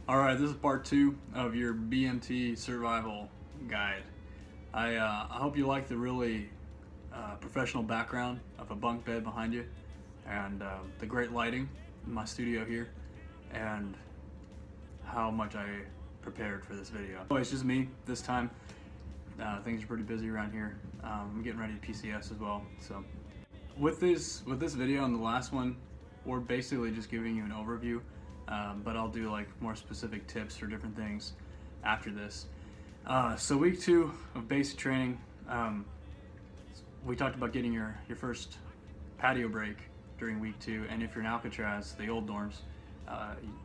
Alright, this is part 2 of your BMT survival guide. I hope you like the really professional background of a bunk bed behind you and the great lighting in my studio here and how much I prepared for this video. Oh, it's just me this time. Things are pretty busy around here. I'm getting ready to PCS as well. So with this video and the last one, we're basically just giving you an overview. But I'll do like more specific tips for different things after this. So week 2 of basic training, we talked about getting your first patio break during week 2, and if you're in Alcatraz, the old dorms,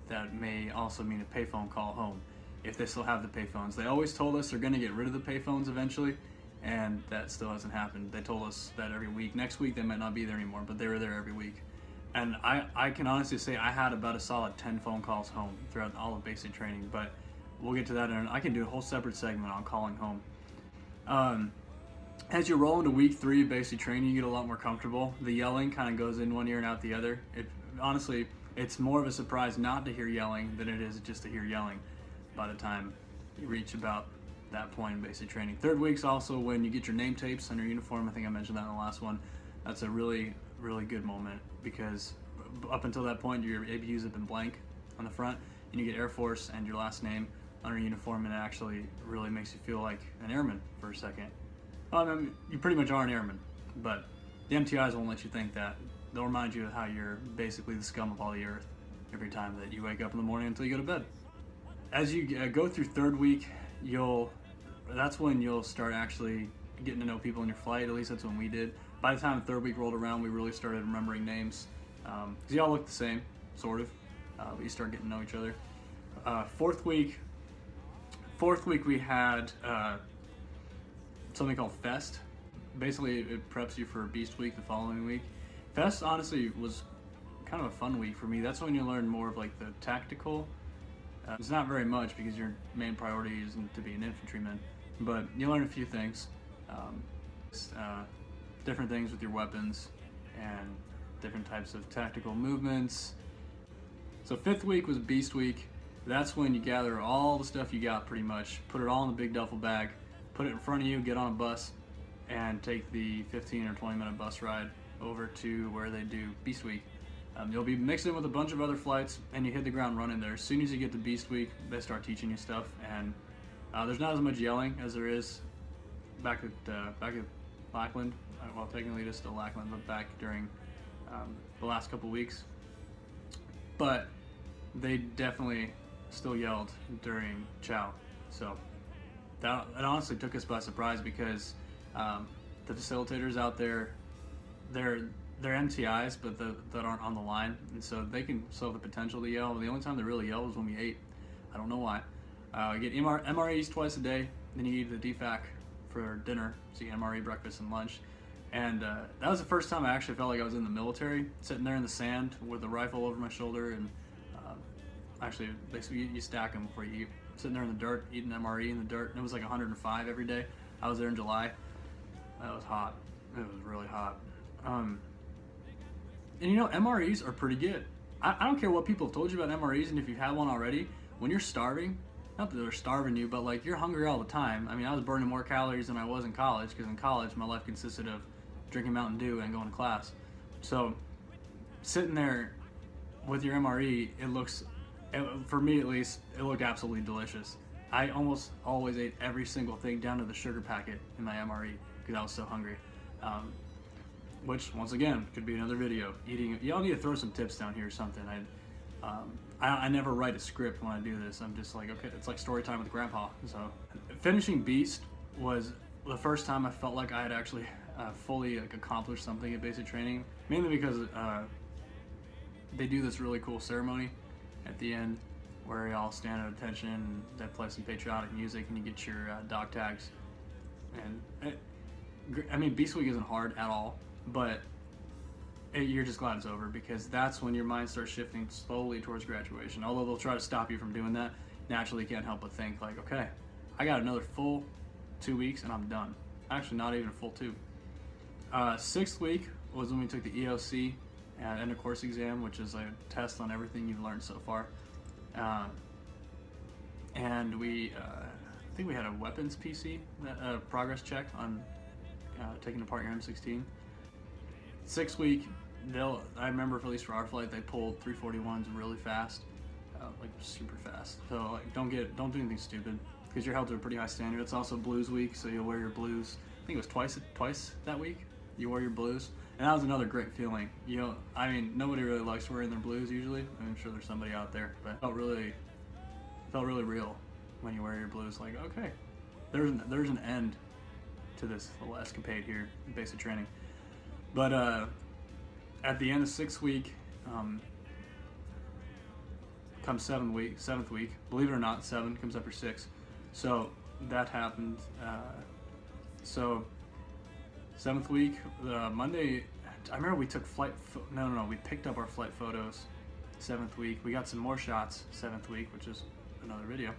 that may also mean a payphone call home, if they still have the payphones. They always told us they're going to get rid of the payphones eventually, and that still hasn't happened. They told us that every week. Next week they might not be there anymore, but they were there every week. And I can honestly say I had about a solid 10 phone calls home throughout all of basic training, but we'll get to that, and I can do a whole separate segment on calling home. As you roll into week 3 of basic training, you get a lot more comfortable. The yelling kind of goes in one ear and out the other. Honestly, it's more of a surprise not to hear yelling than it is just to hear yelling by the time you reach about that point in basic training. 3rd week's also when you get your name tapes on your uniform. I think I mentioned that in the last one. That's a really good moment, because up until that point your ABUs have been blank on the front, and you get Air Force and your last name on your uniform, and it actually really makes you feel like an airman for a second. I mean, you pretty much are an airman, but the MTIs won't let you think that. They'll remind you of how you're basically the scum of all the earth every time that you wake up in the morning until you go to bed. As you go through 3rd week, that's when you'll start actually getting to know people in your flight. At least that's when we did. By the time the 3rd week rolled around, we really started remembering names, because y'all look the same, sort of, but you start getting to know each other. 4th week we had something called Fest. Basically, it preps you for Beast Week the following week. Fest honestly was kind of a fun week for me. That's when you learn more of like the tactical. It's not very much because your main priority isn't to be an infantryman, but you learn a few things. Different things with your weapons and different types of tactical movements. So 5th week was Beast Week. That's when you gather all the stuff you got, pretty much, put it all in a big duffel bag, put it in front of you, get on a bus, and take the 15 or 20 minute bus ride over to where they do Beast Week. You'll be mixed in with a bunch of other flights, and you hit the ground running there. As soon as you get to Beast Week, they start teaching you stuff, and there's not as much yelling as there is back at Lackland. Well, technically just still Lackland, but back during the last couple weeks. But they definitely still yelled during chow. So it honestly took us by surprise, because the facilitators out there, they're MTIs, but that aren't on the line, and so they can still have the potential to yell. The only time they really yelled was when we ate. I don't know why. You get MREs twice a day, then you eat the DFAC for dinner, so you get MRE breakfast and lunch. And that was the first time I actually felt like I was in the military, sitting there in the sand with a rifle over my shoulder, and actually basically you stack them before you eat. Sitting there in the dirt, eating MRE in the dirt, and it was like 105 every day. I was there in July. That was hot. It was really hot. And you know, MREs are pretty good. I don't care what people have told you about MREs, and if you've had one already, when you're starving, not that they're starving you, but like you're hungry all the time. I mean, I was burning more calories than I was in college, because in college my life consisted of drinking Mountain Dew and going to class. So sitting there with your MRE, for me at least, it looked absolutely delicious. I almost always ate every single thing down to the sugar packet in my MRE because I was so hungry. Which, once again, could be another video. Y'all need to throw some tips down here or something. I never write a script when I do this. I'm just like, okay, it's like story time with Grandpa. So finishing Beast was the first time I felt like I had actually fully accomplished something at basic training, mainly because they do this really cool ceremony at the end where you all stand at attention, and they play some patriotic music, and you get your dog tags. And I mean, Beast Week isn't hard at all, but you're just glad it's over, because that's when your mind starts shifting slowly towards graduation. Although they'll try to stop you from doing that, naturally you can't help but think like, okay, I got another full 2 weeks and I'm done. Actually, not even a full 2. 6th week was when we took the EOC end of course exam, which is a test on everything you've learned so far. and I think we had a weapons PC, progress check on taking apart your M16. 6 week, I remember at least for our flight, they pulled 341s really fast, like super fast. So like, don't do anything stupid, because you're held to a pretty high standard. It's also blues week, so you'll wear your blues. I think it was twice that week. You wore your blues, and that was another great feeling. I mean, nobody really likes wearing their blues usually. I'm sure there's somebody out there, but it felt really real when you wear your blues. Like, okay, there's an end to this little escapade here in basic training. But at the end of 6th week, comes 7th week. Believe it or not, 7 comes after 6. So that happened. So 7th week, Monday, I remember we took we picked up our flight photos 7th week. We got some more shots 7th week, which is another video.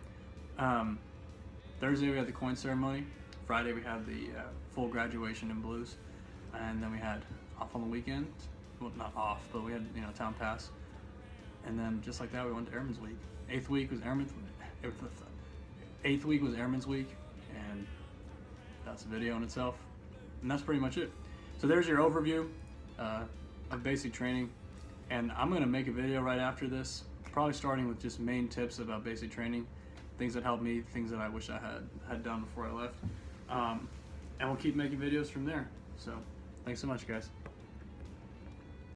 Thursday we had the coin ceremony. Friday we had the full graduation in blues. And then we had off on the weekend. Well, not off, but we had, town pass. And then just like that, we went to Airman's Week. 8th week was Airman's Week, and that's a video in itself. And that's pretty much it. So there's your overview of basic training. And I'm gonna make a video right after this, probably starting with just main tips about basic training, things that helped me, things that I wish I had done before I left. And we'll keep making videos from there. So thanks so much, guys.